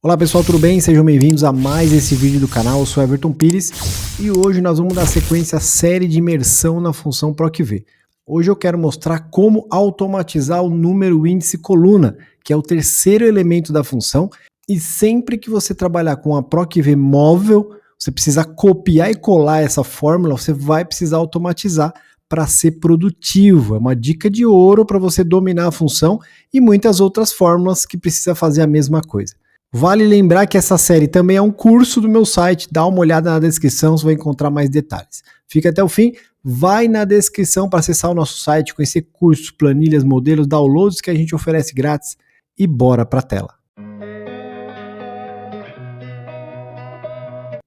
Olá pessoal, tudo bem? Sejam bem-vindos a mais esse vídeo do canal. Eu sou Everton Pires e hoje nós vamos dar sequência à série de imersão na função PROC-V. Hoje eu quero mostrar como automatizar o número índice coluna, que é o terceiro elemento da função, e sempre que você trabalhar com a PROC-V móvel, você precisa copiar e colar essa fórmula, você vai precisar automatizar para ser produtivo. É uma dica de ouro para você dominar a função e muitas outras fórmulas que precisa fazer a mesma coisa. Vale lembrar que essa série também é um curso do meu site, dá uma olhada na descrição, você vai encontrar mais detalhes. Fica até o fim, vai na descrição para acessar o nosso site, conhecer cursos, planilhas, modelos, downloads que a gente oferece grátis e bora para a tela.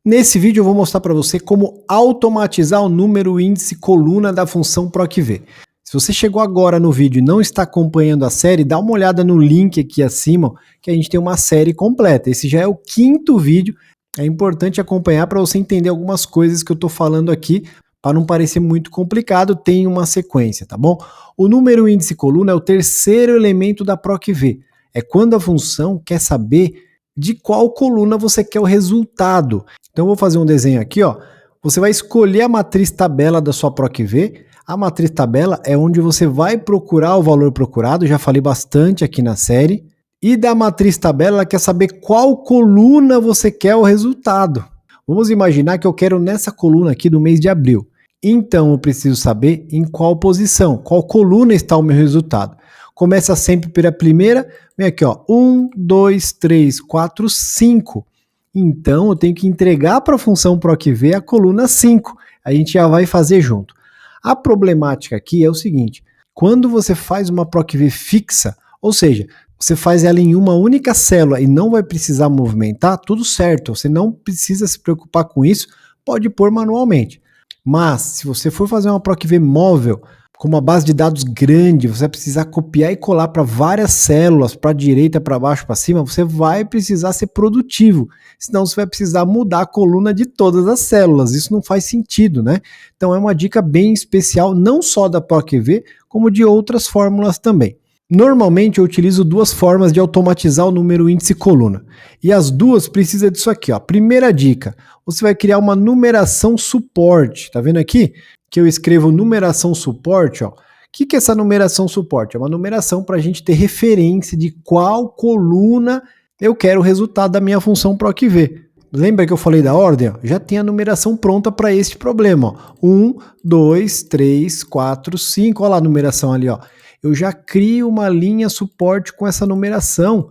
Nesse vídeo eu vou mostrar para você como automatizar o número índice coluna da função PROC-V. Se você chegou agora no vídeo e não está acompanhando a série, dá uma olhada no link aqui acima, que a gente tem uma série completa. Esse já é o 5º vídeo, é importante acompanhar para você entender algumas coisas que eu estou falando aqui, para não parecer muito complicado, tem uma sequência, tá bom? O número índice coluna é o terceiro elemento da PROC-V. É quando a função quer saber de qual coluna você quer o resultado. Então eu vou fazer um desenho aqui, ó. Você vai escolher a matriz tabela da sua PROC-V. A matriz tabela é onde você vai procurar o valor procurado, já falei bastante aqui na série. E da matriz tabela, ela quer saber qual coluna você quer o resultado. Vamos imaginar que eu quero nessa coluna aqui do mês de abril. Então eu preciso saber em qual posição, qual coluna está o meu resultado. Começa sempre pela primeira, vem aqui, ó, 1, 2, 3, 4, 5. Então eu tenho que entregar para a função PROC-V a coluna 5. A gente já vai fazer junto. A problemática aqui é o seguinte, quando você faz uma PROC-V fixa, ou seja, você faz ela em uma única célula e não vai precisar movimentar, tudo certo, você não precisa se preocupar com isso, pode pôr manualmente. Mas, se você for fazer uma PROC-V móvel, com uma base de dados grande, você vai precisar copiar e colar para várias células, para a direita, para baixo, para cima, você vai precisar ser produtivo, senão você vai precisar mudar a coluna de todas as células, isso não faz sentido, né? Então é uma dica bem especial, não só da PROC-V, como de outras fórmulas também. Normalmente eu utilizo duas formas de automatizar o número índice coluna, e as duas precisam disso aqui, ó. Primeira dica, você vai criar uma numeração suporte, tá vendo aqui? Que eu escrevo numeração suporte, ó. O que é essa numeração suporte? É uma numeração para a gente ter referência de qual coluna eu quero o resultado da minha função PROC-V. Lembra que eu falei da ordem? Ó? Já tem a numeração pronta para este problema. Ó. 1, 2, 3, 4, 5. Olha lá a numeração ali. Ó. Eu já crio uma linha suporte com essa numeração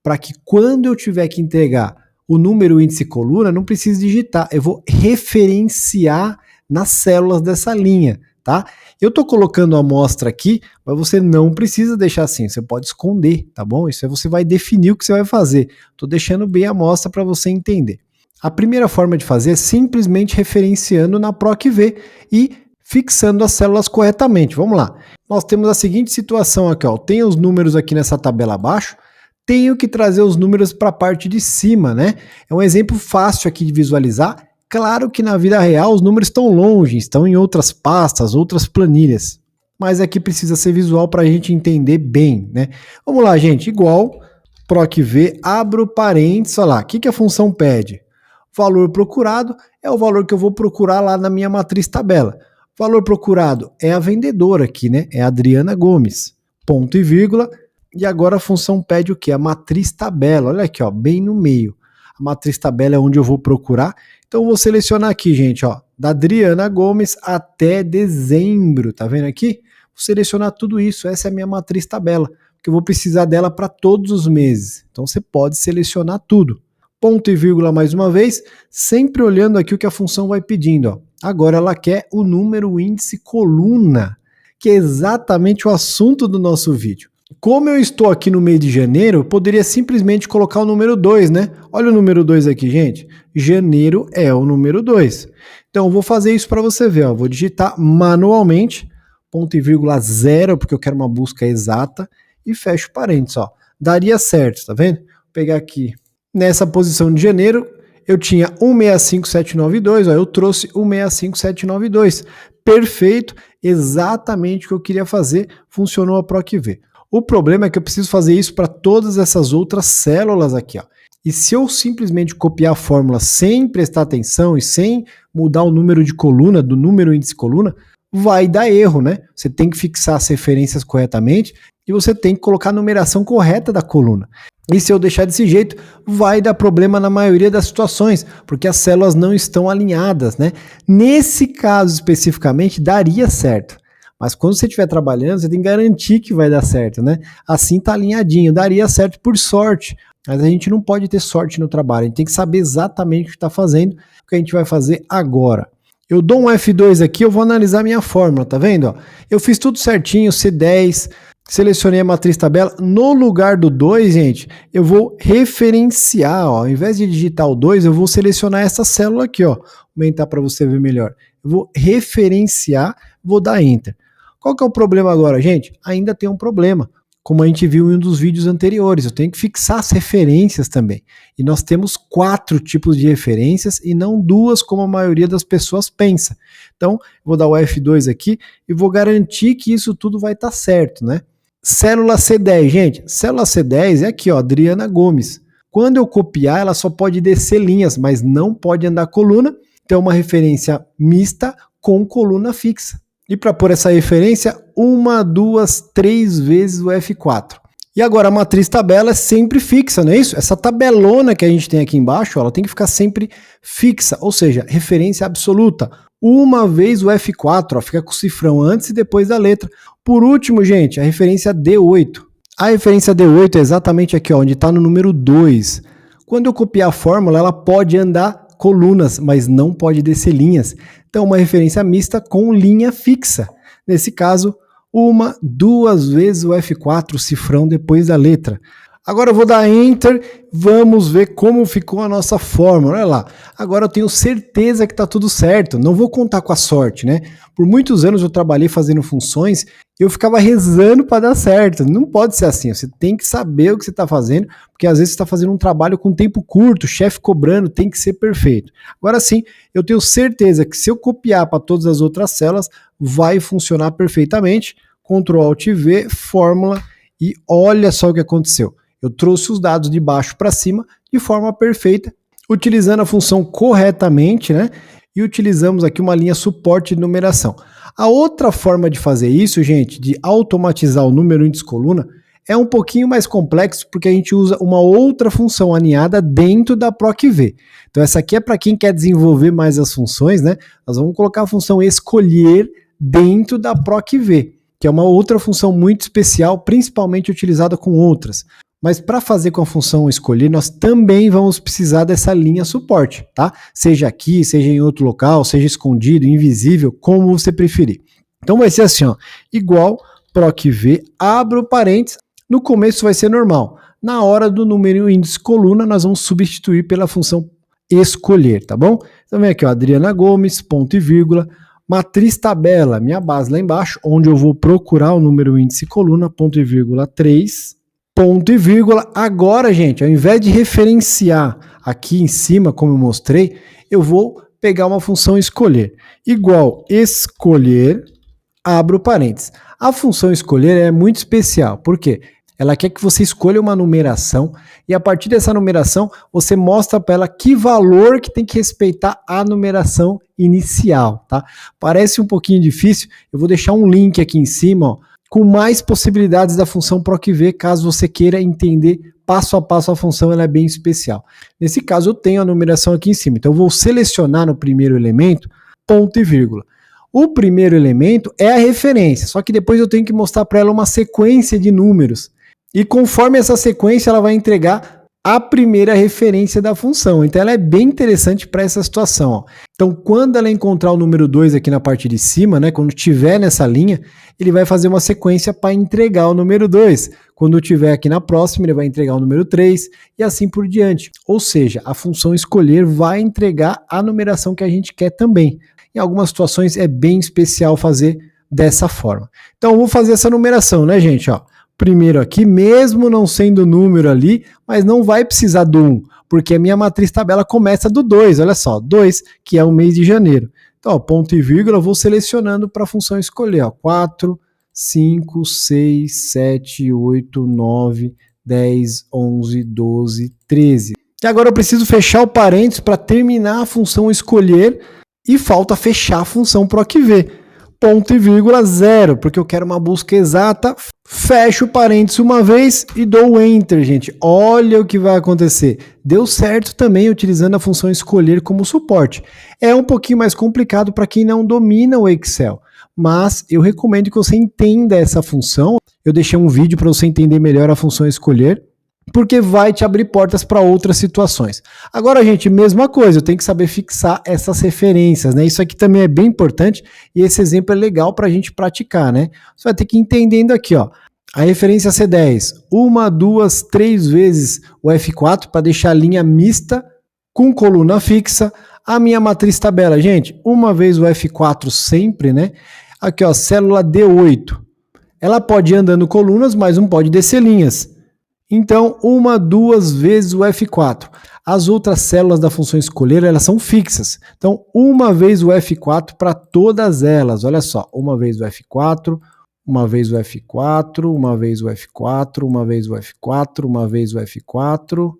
para que quando eu tiver que entregar o número índice coluna, não precise digitar. Eu vou referenciar nas células dessa linha, tá? Eu estou colocando a amostra aqui, mas você não precisa deixar assim, você pode esconder, tá bom? Isso aí você vai definir o que você vai fazer. Estou deixando bem a amostra para você entender. A primeira forma de fazer é simplesmente referenciando na PROC-V e fixando as células corretamente. Vamos lá. Nós temos a seguinte situação aqui, ó. Tem os números aqui nessa tabela abaixo, tenho que trazer os números para a parte de cima, né? É um exemplo fácil aqui de visualizar. Claro que na vida real os números estão longe, estão em outras pastas, outras planilhas, mas aqui precisa ser visual para a gente entender bem, né? Vamos lá, gente, igual PROC-V, abro parênteses, olha lá, o que a função pede? Valor procurado é o valor que eu vou procurar lá na minha matriz tabela. Valor procurado é a vendedora aqui, né? É a Adriana Gomes, ponto e vírgula, e agora a função pede o quê? A matriz tabela, olha aqui, ó, bem no meio. A matriz tabela é onde eu vou procurar. Então eu vou selecionar aqui, gente, ó, da Adriana Gomes até dezembro, tá vendo aqui? Vou selecionar tudo isso, essa é a minha matriz tabela, porque eu vou precisar dela para todos os meses. Então você pode selecionar tudo. Ponto e vírgula mais uma vez, sempre olhando aqui o que a função vai pedindo, ó. Agora ela quer o número índice coluna, que é exatamente o assunto do nosso vídeo. Como eu estou aqui no mês de janeiro, eu poderia simplesmente colocar o número 2, né? Olha o número 2 aqui, gente. Janeiro é o número 2. Então, eu vou fazer isso para você ver. Ó. Vou digitar manualmente, ponto e vírgula 0, porque eu quero uma busca exata, e fecho parênteses. Ó. Daria certo, tá vendo? Vou pegar aqui. Nessa posição de janeiro, eu tinha 165792, ó, eu trouxe 165792. Perfeito, exatamente o que eu queria fazer, funcionou a PROC-V. O problema é que eu preciso fazer isso para todas essas outras células aqui, ó. E se eu simplesmente copiar a fórmula sem prestar atenção e sem mudar o número de coluna, do número índice coluna, vai dar erro, né? Você tem que fixar as referências corretamente e você tem que colocar a numeração correta da coluna. E se eu deixar desse jeito, vai dar problema na maioria das situações, porque as células não estão alinhadas, né? Nesse caso especificamente, daria certo. Mas quando você estiver trabalhando, você tem que garantir que vai dar certo, né? Assim tá alinhadinho, daria certo por sorte. Mas a gente não pode ter sorte no trabalho, a gente tem que saber exatamente o que está fazendo, o que a gente vai fazer agora. Eu dou um F2 aqui, eu vou analisar minha fórmula, tá vendo? Ó, eu fiz tudo certinho, C10, selecionei a matriz tabela. No lugar do 2, gente, eu vou referenciar, ó, ao invés de digitar o 2, eu vou selecionar essa célula aqui, ó, aumentar para você ver melhor. Eu vou referenciar, vou dar Enter. Qual que é o problema agora, gente? Ainda tem um problema. Como a gente viu em um dos vídeos anteriores, eu tenho que fixar as referências também. E nós temos 4 tipos de referências e não 2, como a maioria das pessoas pensa. Então, vou dar o F2 aqui e vou garantir que isso tudo vai estar certo, né? Célula C10, gente, célula C10 é aqui, ó, Adriana Gomes. Quando eu copiar, ela só pode descer linhas, mas não pode andar coluna. Então, é uma referência mista com coluna fixa. E para pôr essa referência, 1, 2, 3 vezes o F4. E agora a matriz tabela é sempre fixa, não é isso? Essa tabelona que a gente tem aqui embaixo, ela tem que ficar sempre fixa, ou seja, referência absoluta. 1 vez o F4, ó, fica com o cifrão antes e depois da letra. Por último, gente, a referência D8. A referência D8 é exatamente aqui, ó, onde está no número 2. Quando eu copiar a fórmula, ela pode andar colunas, mas não pode descer linhas. Então, uma referência mista com linha fixa. Nesse caso, 1, 2 vezes o F4, cifrão depois da letra. Agora eu vou dar Enter, vamos ver como ficou a nossa fórmula. Olha lá, agora eu tenho certeza que está tudo certo, não vou contar com a sorte, né? Por muitos anos eu trabalhei fazendo funções e eu ficava rezando para dar certo. Não pode ser assim, você tem que saber o que você está fazendo, porque às vezes você está fazendo um trabalho com tempo curto, chefe cobrando, tem que ser perfeito. Agora sim, eu tenho certeza que se eu copiar para todas as outras células, vai funcionar perfeitamente. Ctrl Alt V, fórmula, e olha só o que aconteceu. Eu trouxe os dados de baixo para cima de forma perfeita, utilizando a função corretamente, né? E utilizamos aqui uma linha suporte de numeração. A outra forma de fazer isso, gente, de automatizar o número índice coluna, é um pouquinho mais complexo porque a gente usa uma outra função aninhada dentro da PROC-V. Então essa aqui é para quem quer desenvolver mais as funções, né? Nós vamos colocar a função escolher dentro da PROC-V, que é uma outra função muito especial, principalmente utilizada com outras. Mas para fazer com a função escolher, nós também vamos precisar dessa linha suporte, tá? Seja aqui, seja em outro local, seja escondido, invisível, como você preferir. Então vai ser assim, ó, igual PROC-V, abro parênteses, no começo vai ser normal. Na hora do número índice coluna, nós vamos substituir pela função escolher, tá bom? Então vem aqui, ó, Adriana Gomes, ponto e vírgula, matriz tabela, minha base lá embaixo, onde eu vou procurar o número índice coluna, ponto e vírgula 3, ponto e vírgula. Agora, gente, ao invés de referenciar aqui em cima, como eu mostrei, eu vou pegar uma função escolher. Igual escolher, abro parênteses. A função escolher é muito especial. Por quê? Ela quer que você escolha uma numeração e a partir dessa numeração você mostra para ela que valor que tem que respeitar a numeração inicial, tá? Parece um pouquinho difícil, eu vou deixar um link aqui em cima, ó, com mais possibilidades da função PROC-V, caso você queira entender passo a passo a função, ela é bem especial. Nesse caso eu tenho a numeração aqui em cima, então eu vou selecionar no primeiro elemento, ponto e vírgula. O primeiro elemento é a referência, só que depois eu tenho que mostrar para ela uma sequência de números. E conforme essa sequência, ela vai entregar a primeira referência da função. Então ela é bem interessante para essa situação, ó. Então quando ela encontrar o número 2 aqui na parte de cima, né, quando estiver nessa linha, ele vai fazer uma sequência para entregar o número 2. Quando estiver aqui na próxima, ele vai entregar o número 3 e assim por diante. Ou seja, a função escolher vai entregar a numeração que a gente quer também. Em algumas situações é bem especial fazer dessa forma. Então eu vou fazer essa numeração, né, gente? Ó, primeiro aqui, mesmo não sendo número ali, mas não vai precisar do 1, porque a minha matriz tabela começa do 2, olha só, 2, que é o mês de janeiro. Então, ó, ponto e vírgula, eu vou selecionando para a função escolher, ó, 4, 5, 6, 7, 8, 9, 10, 11, 12, 13. E agora eu preciso fechar o parênteses para terminar a função escolher e falta fechar a função PROC-V. Ponto e vírgula 0, porque eu quero uma busca exata. Fecho o parênteses uma vez e dou o Enter, gente. Olha o que vai acontecer. Deu certo também utilizando a função escolher como suporte. É um pouquinho mais complicado para quem não domina o Excel, mas eu recomendo que você entenda essa função. Eu deixei um vídeo para você entender melhor a função escolher, porque vai te abrir portas para outras situações. Agora, gente, mesma coisa, eu tenho que saber fixar essas referências, né? Isso aqui também é bem importante e esse exemplo é legal para a gente praticar, né? Você vai ter que ir entendendo aqui, ó. A referência C10, 1, 2, 3 vezes o F4 para deixar a linha mista com coluna fixa. A minha matriz tabela, gente, uma vez o F4 sempre, né? Aqui, ó, célula D8. Ela pode ir andando colunas, mas não pode descer linhas. Então, 1, 2 vezes o F4. As outras células da função escolher, elas são fixas. Então, uma vez o F4 para todas elas. Olha só, uma vez o F4, uma vez o F4, uma vez o F4, uma vez o F4, uma vez o F4,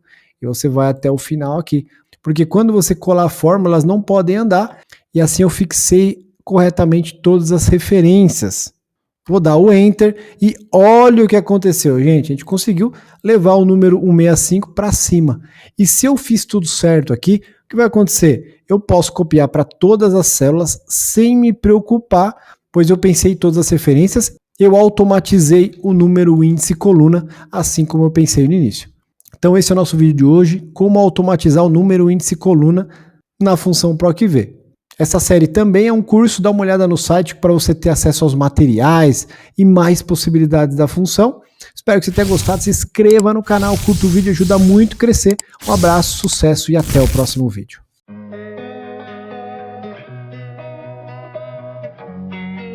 e você vai até o final aqui. Porque quando você colar a fórmula, elas não podem andar, e assim eu fixei corretamente todas as referências. Vou dar o Enter e olha o que aconteceu, gente. A gente conseguiu levar o número 165 para cima. E se eu fiz tudo certo aqui, o que vai acontecer? Eu posso copiar para todas as células sem me preocupar, pois eu pensei em todas as referências, eu automatizei o número índice coluna, assim como eu pensei no início. Então esse é o nosso vídeo de hoje, como automatizar o número índice coluna na função PROC-V. Essa série também é um curso, dá uma olhada no site para você ter acesso aos materiais e mais possibilidades da função. Espero que você tenha gostado, se inscreva no canal, curta o vídeo, ajuda muito a crescer. Um abraço, sucesso e até o próximo vídeo.